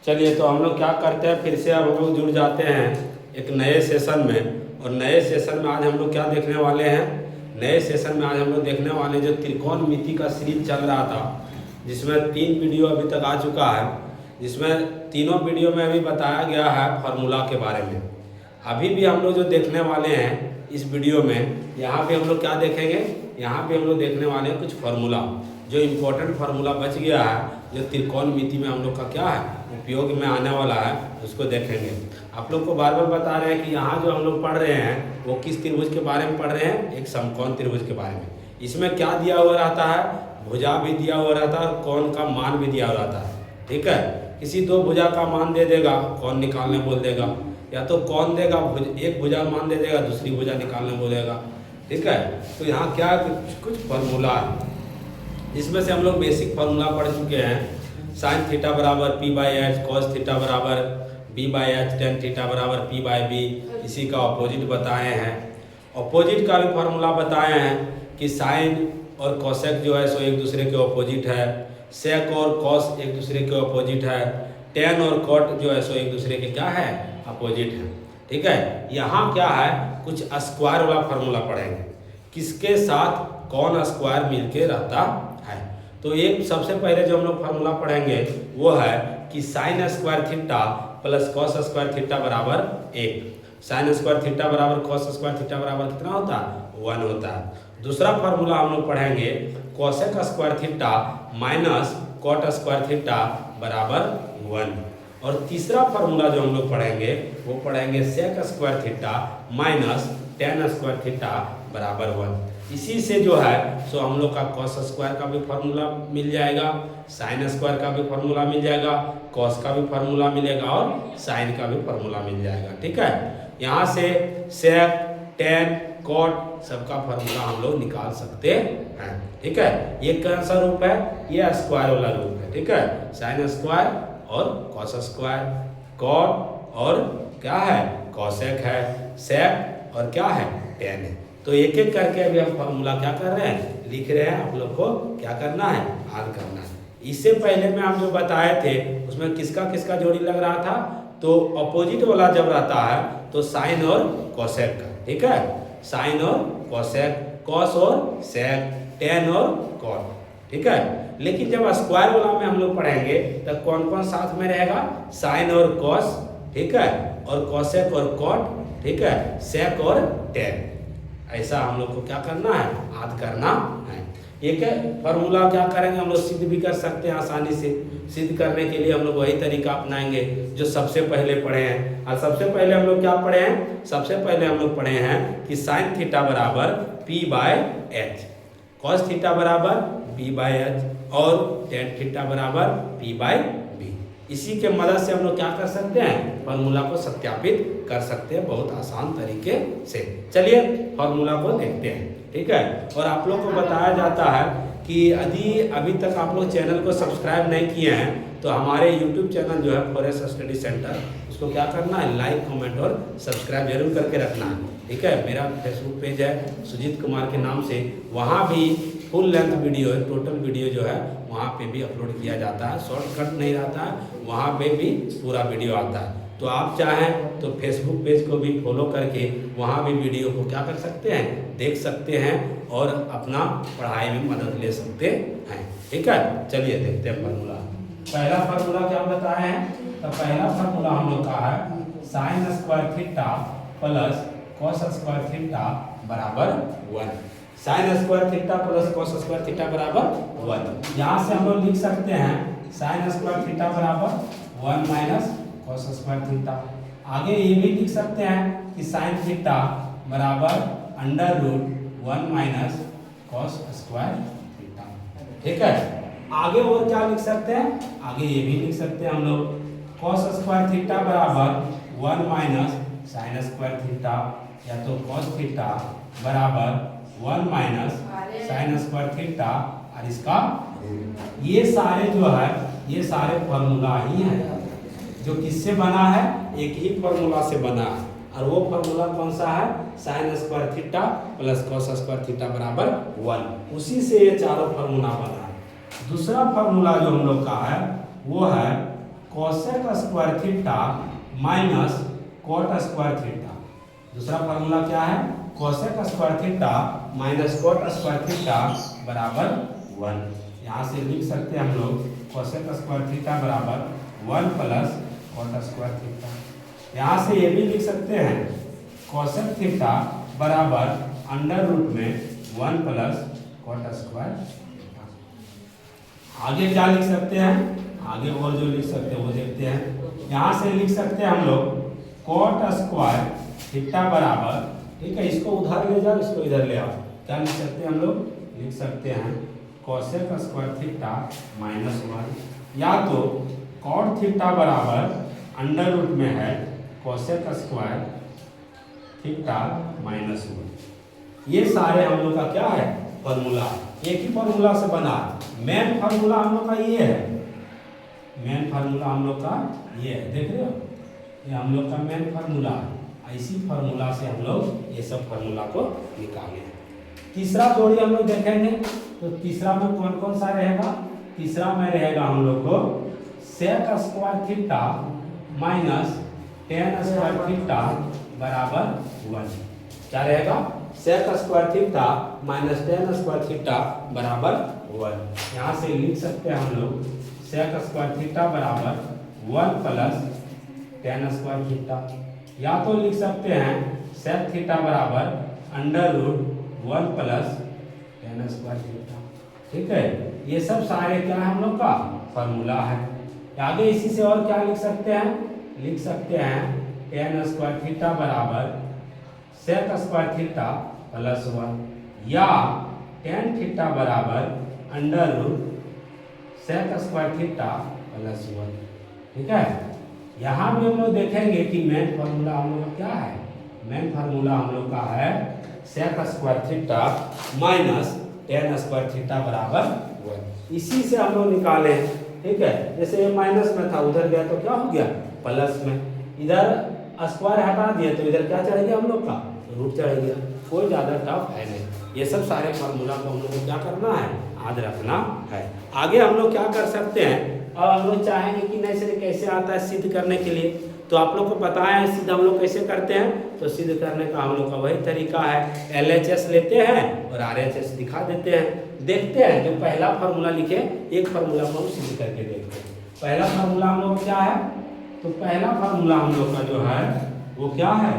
चलिए तो हम लोग क्या करते हैं, फिर से अब हम लोग जुड़ जाते हैं एक नए सेशन में। और नए सेशन में आज हम लोग क्या देखने वाले हैं, नए सेशन में आज हम लोग देखने वाले जो त्रिकोणमिति का सीरीज चल रहा था, जिसमें 3 वीडियो अभी तक आ चुका है, जिसमें तीनों वीडियो में अभी बताया गया है फार्मूला के बारे में। अभी भी हम लोग जो देखने वाले हैं इस वीडियो में, यहाँ पे हम लोग क्या देखेंगे, यहाँ पे हम लोग देखने वाले हैं कुछ फार्मूला, जो इम्पोर्टेंट फार्मूला बच गया है, जो त्रिकोणमिति में हम लोग का क्या है उपयोग में आने वाला है, उसको देखेंगे। आप लोग को बार बार बता रहे हैं कि यहाँ जो हम लोग पढ़ रहे हैं वो किस त्रिभुज के बारे में पढ़ रहे हैं, एक समकोण त्रिभुज के बारे में। इसमें क्या दिया हुआ रहता है, भुजा भी दिया हुआ रहता है और कोण का मान भी दिया हुआ रहता है। ठीक है, किसी दो भुजा का मान दे देगा, कोण निकालने बोल देगा, या तो कौन देगा एक भुजा मान दे देगा, दूसरी भुजा निकालने बोलेगा। ठीक है, तो यहाँ क्या कुछ फार्मूला है, जिसमें से हम लोग बेसिक फार्मूला पढ़ चुके हैं। साइन थीटा बराबर P by H, cos theta बराबर B by H, tan theta बराबर पी बाई बी, इसी का अपोजिट बताए हैं। अपोजिट का भी फार्मूला बताए हैं कि साइन और कॉसेक जो है सो एक दूसरे के अपोजिट है, सेक और कॉस एक दूसरे के अपोजिट है, टेन और कॉट जो है सो एक दूसरे के क्या है अपोजिट है। ठीक है, यहाँ क्या है कुछ स्क्वायर वाला फार्मूला पढ़ेंगे, किसके साथ कौन स्क्वायर मिलके रहता है। तो एक सबसे पहले जो हम लोग फार्मूला पढ़ेंगे वो है कि sign square theta plus cos square theta बराबर 1। साइन स्क्वायर थीटा बराबर कॉस स्क्वायर थीटा बराबर कितना होता है, 1 होता है। दूसरा फार्मूला हम लोग पढ़ेंगे cosec square theta minus cot square theta बराबर 1। और तीसरा फार्मूला जो हम लोग पढ़ेंगे वो पढ़ेंगे sec square theta minus tan square theta बराबर 1। इसी से जो है सो हम लोग का कॉस स्क्वायर का भी फार्मूला मिल जाएगा, साइन स्क्वायर का भी फार्मूला मिल जाएगा, कॉस का भी फार्मूला मिलेगा और साइन का भी फार्मूला मिल जाएगा। ठीक है, यहाँ से सेक, टेन, कॉट सबका फार्मूला हम लोग निकाल सकते हैं। ठीक है, ये कौन सा रूप है, ये स्क्वायर वाला रूप है। ठीक है, साइन स्क्वायर और कॉस स्क्वायर, कॉट और क्या है कॉसेक है, सेक और क्या है टेन है। तो एक एक करके अभी हम फार्मूला क्या कर रहे हैं, लिख रहे हैं। आप लोग को क्या करना है, हल करना है। इससे पहले में हम जो बताए थे उसमें किसका किसका जोड़ी लग रहा था, तो अपोजिट वाला जब रहता है तो साइन और कॉसेक का। ठीक है, साइन और कॉसेक, कॉस और सेक, टेन और कॉट। ठीक है, लेकिन जब स्क्वायर वाला में हम लोग पढ़ेंगे तो कौन कौन साथ में रहेगा, साइन और कॉस, ठीक है, और कॉसेक और कॉट, ठीक है, सेक और टेन। ऐसा हम लोग को क्या करना है, याद करना है। एक फार्मूला क्या करेंगे हम लोग सिद्ध भी कर सकते हैं आसानी से। सिद्ध करने के लिए हम लोग वही तरीका अपनाएंगे जो सबसे पहले पढ़े हैं। और सबसे पहले हम लोग क्या पढ़े हैं, सबसे पहले हम लोग पढ़े हैं कि साइन थीटा बराबर P by H, cos theta बराबर पी बाय एच और टेन थीटा बराबर पी बाय बी। इसी के मदद से हम लोग क्या कर सकते हैं, फार्मूला को सत्यापित कर सकते हैं बहुत आसान तरीके से। चलिए फार्मूला को देखते हैं। ठीक है, और आप लोग को बताया जाता है कि यदि अभी तक आप लोग चैनल को सब्सक्राइब नहीं किए हैं तो हमारे यूट्यूब चैनल जो है फॉरेस्ट स्टडी सेंटर, उसको क्या करना है, लाइक कमेंट और सब्सक्राइब जरूर करके रखना है। ठीक है, मेरा फेसबुक पेज है सुजीत कुमार के नाम से, वहाँ भी फुल लेंथ वीडियो है, टोटल वीडियो जो है वहाँ पे भी अपलोड किया जाता है, शॉर्टकट नहीं रहता है, वहाँ पे भी पूरा वीडियो आता है। तो आप चाहें तो फेसबुक पेज को भी फॉलो करके वहाँ भी वीडियो को क्या कर सकते हैं, देख सकते हैं और अपना पढ़ाई में मदद ले सकते हैं। ठीक है, चलिए देखते हैं फार्मूला। पहला फार्मूला क्या बताए हैं, तो पहला फार्मूला हम लोग का है sign square theta plus cos square theta बराबर 1। Sign square theta plus cos square theta बराबर 1। यहाँ से हम लोग लिख सकते हैं साइन स्क्वायर थीटा बराबर 1 माइनस कॉस स्क्वायर थीटा। आगे ये भी लिख सकते हैं कि साइन थीटा बराबर under root 1 minus cos square theta. ठीक है, आगे और क्या लिख सकते हैं, आगे ये भी लिख सकते हैं हम लोग कॉस स्क्वायर थीटा बराबर 1 माइनस साइन स्क्वायर थीटा, या तो कॉस थीटा बराबर 1 माइनस साइन स्क्वायर थीटा और इसका ये सारे जो है ये सारे फार्मूला ही हैं जो किससे बना है, एक ही फार्मूला से बना है। और वो फार्मूला कौन सा है, sign square theta plus cos square theta बराबर 1। उसी से ये चारों फार्मूला बना है। दूसरा फार्मूला जो हम लोग का है वो है cosec square theta minus cot square theta. दूसरा फार्मूला क्या है? Cosec square theta minus cot square theta बराबर 1। यहाँ से लिख सकते हैं हम लोग कोसेक स्क्वायर थीटा बराबर 1 प्लस कॉट स्क्वायर थीटा। यहाँ से ये भी लिख सकते हैं कोसेक थीटा बराबर अंडर रूट में 1 प्लस कॉट स्क्वायर। आगे क्या लिख सकते हैं? आगे और जो लिख सकते हैं वो देखते हैं। यहाँ से लिख सकते हैं हम लोग कॉट स्क्वायर थीटा बराबर, ठीक है, इसको उधर ले जाओ, इसको इधर ले आओ। क्या लिख सकते हैं हम लोग? लिख सकते हैं कोसेक स्क्वायर थीटा माइनस 1, या तो कॉट थीटा बराबर अंडर रूट में है कोसेक स्क्वायर थीटा माइनस 1। ये सारे हम लोग का क्या है? फॉर्मूला। एक ही फॉर्मूला से बना। मेन फार्मूला हम लोग का ये है, मेन फार्मूला हम लोग का ये है, देख रहे हो, ये हम लोग का मेन फार्मूला है। इसी फार्मूला से हम लोग ये सब फार्मूला को निकाले। तीसरा जोड़ी हम लोग देखेंगे, तो तीसरा में कौन कौन सा रहेगा? तीसरा में रहेगा हम लोग को sec square theta minus tan square theta बराबर 1। क्या रहेगा? Sec square theta minus tan square theta बराबर 1। यहाँ से लिख सकते हैं हम लोग सेक स्क्वायर थीटा बराबर 1 प्लस टेन स्क्वायर थीटा, या तो लिख सकते हैं सेक थीटा बराबर under root 1 plus tan square theta. ठीक है, ये सब सारे क्या है हम लोग का फॉर्मूला है। आगे इसी से और क्या लिख सकते हैं? लिख सकते हैं टेन स्क्वायर थीटा बराबर सेक स्क्वायर थीटा प्लस 1, या टेन थीटा बराबर under root sec square theta plus 1। ठीक है, यहाँ भी हम लोग देखेंगे कि मेन फार्मूला हम लोग का क्या है? मेन फार्मूला हम लोग का है sec square theta minus tan square theta बराबर 1। इसी से हम लोग निकाले। ठीक है, जैसे ये माइनस में था, उधर गया तो क्या हो गया? प्लस में। इधर स्क्वायर हटा दिया तो इधर क्या चढ़ गया हम लोग का? रूट चढ़ गया। कोई ज़्यादा टफ है नहीं। ये सब सारे फार्मूला को हम लोग को क्या करना है? याद रखना है। आगे हम लोग क्या कर सकते हैं? अब हम लोग चाहेंगे कि नहीं सर कैसे आता है सिद्ध करने के लिए, तो आप लोग को पता है सिद्ध हम लोग कैसे करते हैं। तो सिद्ध करने का हम लोग का वही तरीका है, LHS लेते हैं और RHS दिखा देते हैं। देखते हैं जो पहला फार्मूला लिखे, एक फार्मूला को हम सिद्ध करके देखते हैं। पहला फार्मूला हम लोग क्या है? तो पहला फार्मूला हम लोग का जो है वो क्या है?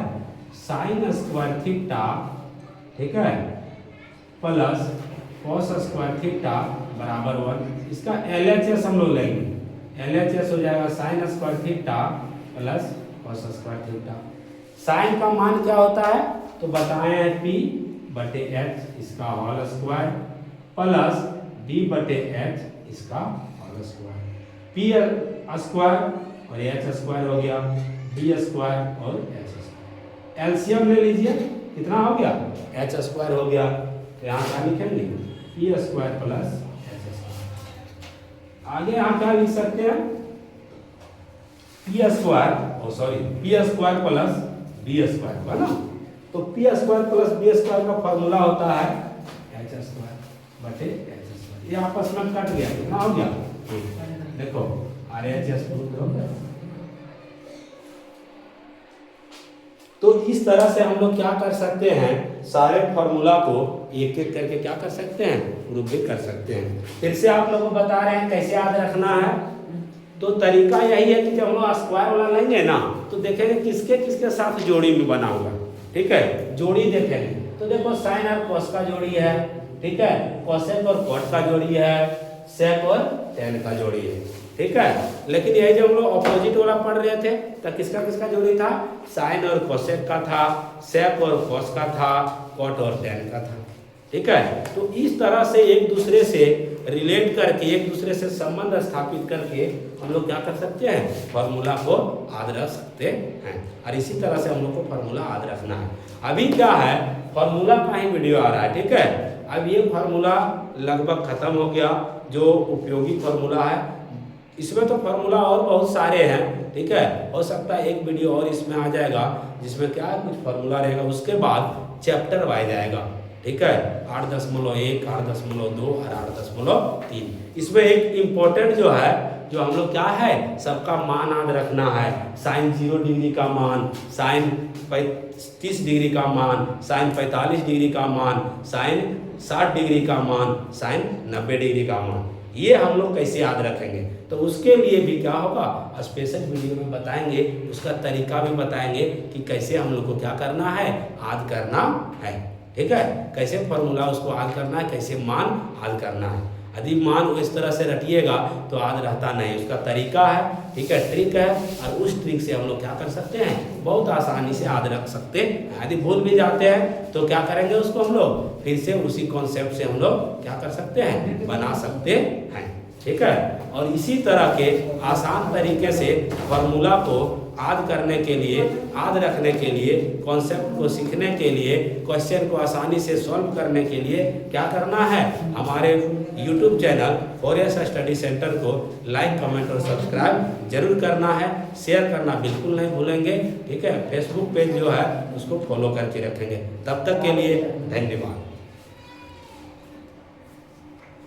साइन स्क्वायर थीटा, ठीक है, प्लस कॉस स्क्वायर थीटा बराबर 1। इसका LHS हम लोग लेंगे। LHS हो जाएगा sine square theta plus cos square theta. Sine का मान क्या होता है? तो बताए हैं P बटे H इसका होल स्क्वायर प्लस D बटे H इसका होल स्क्वायर। P स्क्वायर और H स्क्वायर हो गया, D स्क्वायर और H स्क्वायर। एलसीएम ले लीजिए, कितना हो गया? H स्क्वायर हो गया। तो यहाँ क्या लिखेंगे? P square plus H square. आगे हम क्या लिख सकते हैं? P square plus B square हुआ ना। तो P square plus B square का फॉर्मूला होता है H स्क्वायर बटे H स्क्वायर। ये आपस में कट गया, कितना हो गया? देखो RHS हो गया। तो इस तरह से हम लोग क्या कर सकते हैं? सारे फॉर्मूला को एक एक करके क्या कर सकते हैं? प्रूव भी कर सकते हैं। फिर से आप लोगों को बता रहे हैं कैसे याद रखना है। तो तरीका यही है कि जब हम लोग स्क्वायर वाला लेंगे ना, तो देखेंगे किसके किसके साथ जोड़ी में बना होगा। ठीक है, जोड़ी देखेंगे तो देखो साइन और कॉस का जोड़ी है, ठीक है, कोसेक और कॉट का जोड़ी है, सेक और टेन का जोड़ी है। ठीक है, लेकिन यही जब हम लोग ऑपोजिट वाला पढ़ रहे थे तो किसका किसका जोड़ी था? साइन और कोसेक का था, सेक और कॉस का था, कॉट और टेन का था। ठीक है, तो इस तरह से एक दूसरे से रिलेट करके, एक दूसरे से संबंध स्थापित करके हम लोग क्या कर सकते हैं? फार्मूला को याद रख सकते हैं। और इसी तरह से हम लोग को फार्मूला याद रखना है। अभी क्या है, फार्मूला का ही वीडियो आ रहा है। ठीक है, अब ये फार्मूला लगभग खत्म हो गया जो उपयोगी फार्मूला है। इसमें तो फार्मूला और बहुत सारे हैं। ठीक है, हो सकता है एक वीडियो और इसमें आ जाएगा जिसमें क्या कुछ फार्मूला रहेगा, उसके बाद चैप्टर वाइज आएगा। ठीक है, 8.1, 8.2 और 8.3। इसमें एक इम्पोर्टेंट जो है, जो हम लोग क्या है, सबका मान याद रखना है। साइन 0 डिग्री का मान, साइन 30 डिग्री का मान, साइन 45 डिग्री का मान, साइन 60 डिग्री का मान, साइन 90 डिग्री का मान, ये हम लोग कैसे याद रखेंगे। तो उसके लिए भी क्या होगा, स्पेशल वीडियो में बताएंगे, उसका तरीका भी बताएंगे कि कैसे हम लोग को क्या करना है, याद करना है। ठीक है, कैसे फॉर्मूला उसको याद करना है, कैसे मान याद करना है। यदि मान इस तरह से रटिएगा तो याद रहता नहीं, उसका तरीका है, ठीक है, ट्रिक है, और उस ट्रिक से हम लोग क्या कर सकते हैं, बहुत आसानी से याद रख सकते हैं। यदि भूल भी जाते हैं तो क्या करेंगे, उसको हम लोग फिर से उसी कॉन्सेप्ट से हम लोग क्या कर सकते हैं, बना सकते हैं। ठीक है, और इसी तरह के आसान तरीके से फॉर्मूला को याद करने के लिए, याद रखने के लिए, कॉन्सेप्ट को सीखने के लिए, क्वेश्चन को आसानी से सॉल्व करने के लिए क्या करना है, हमारे YouTube channel 4S study centre को लाइक, कमेंट और सब्सक्राइब जरूर करना है। शेयर करना बिल्कुल नहीं भूलेंगे। ठीक है, फेसबुक पेज जो है उसको फॉलो करके रखेंगे। तब तक के लिए धन्यवाद।